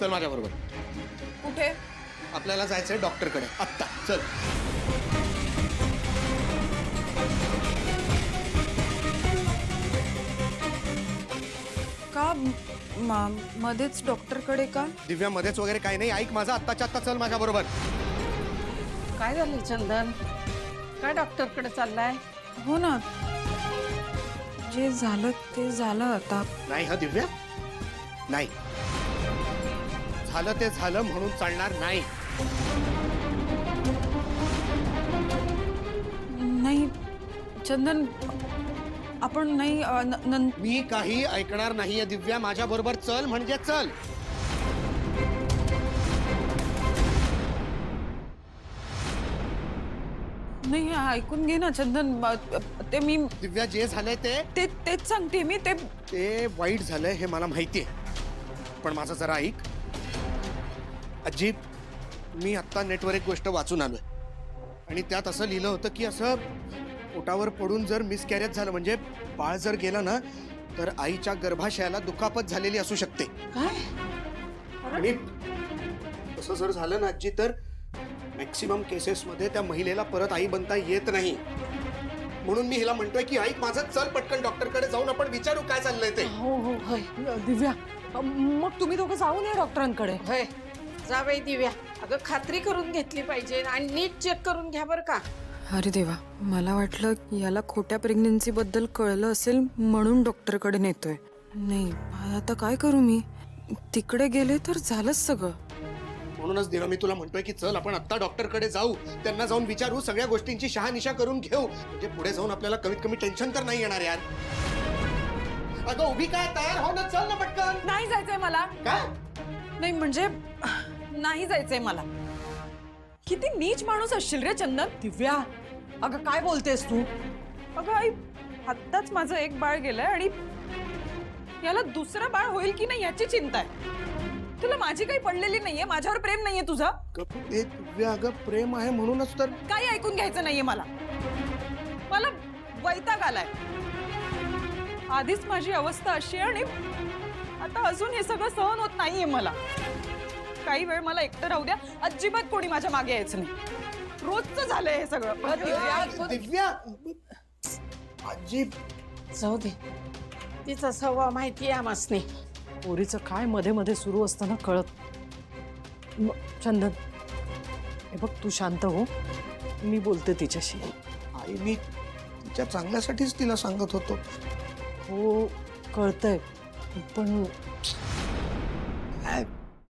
चल माझ्याबरोबर. कुठे? आपल्याला जायचंय डॉक्टरकडे आत्ता. चल. का मध्येच डॉक्टरकडे का? दिव्या मध्येच वगैरे काही नाही. ऐक माझं, आत्ताच्या आत्ता चल माझ्याबरोबर. काय झालं चंदन? काय डॉक्टरकडे चाललाय? हो ना, जे झालं ते झालं आता. नाही हा दिव्या, नाही. झालं ते झालं म्हणून चालणार नाही. नाही चंदन, आपण नाही मी काही ऐकणार नाहीये दिव्या. माझ्या बरोबर चल म्हणजे चल. नाही ऐकून घे ना चंदन. ते मी दिव्या जे झालंय तेच सांगते मी. ते वाईट झालंय हे मला माहितीये, पण माझं जरा ऐक. आजी, मी आत्ता नेटवर एक गोष्ट वाचून आलोय आणि त्यात असं लिहिलं होतं की असं पोटावर पडून जर मिसकॅरेज झालं म्हणजे बाळ जर गेलं ना तर आईच्या गर्भाशयाला दुखापत झालेली असू शकते. काय? आणि तसं जर झालं ना आजी तर मॅक्सिमम केसेसमध्ये त्या महिलेला परत आई बनता येत नाही. म्हणून मी हिला म्हणतोय की ऐक माझं, चल पटकन डॉक्टरकडे जाऊन आपण विचारू काय चाललंय ते. हो हो होय. दिव्या, मग तुम्ही दोघं जाऊन या डॉक्टरांकडे. होय, जा बाई दिव्या. अगं खात्री करून घेतली पाहिजे आणि नीट चेक करून घ्या बरं का. अरे देवा, मला वाटलं याला खोट्या प्रेग्नन्सी बद्दल कळलं असेल म्हणून डॉक्टरकडे नेतोय. नाही आता काय करू मी? तिकडे गेले तर झालंच सगळं. म्हणूनच देवा मी तुला म्हणतोय की चल आपण आत्ता डॉक्टरकडे जाऊ, त्यांना जाऊन विचारू, सगळ्या गोष्टींची शहानिशा करून घेऊ, म्हणजे पुढे जाऊन आपल्याला कमीत कमी टेन्शन तर नाही येणार यार. अगं उभी काय, तयार हो ना, चल ना पटकन. नाही जायचंय मला. काय? नाही म्हणजे नाही जायचंय मला. किती नीच माणूस असशील रे चंदन. दिव्या, अगं काय बोलतेस तू? अगं आई, आत्ताच माझं एक बाळ गेलंय आणि याला दुसरं बाळ होईल की नाही याची चिंता आहे. तुला माझी काही पडलेली नाहीये, माझ्यावर प्रेम नाहीये तुझं. अगं प्रेम आहे म्हणूनच तर. काही ऐकून घ्यायचं नाहीये मला. मला वैताग आलाय. आधीच माझी अवस्था अशी आहे आणि आता अजून हे सगळं सहन होत नाहीये मला. काही वेळ मला एकटं राहू द्या. अजिबात कोणी माझ्या मागे यायचं नाही. रोजचं झालंय हे सगळं. दिव्या आजी, जाऊ दे, तिचा स्वभाव माहिती आहे आम्हासनी. पोरीचं काय मध्ये मध्ये सुरू असताना कळत. चंदन, हे बघ तू शांत हो, मी बोलते तिच्याशी. आई मी तिच्या चांगल्यासाठीच तिला सांगत होतो. हो कळतंय, पण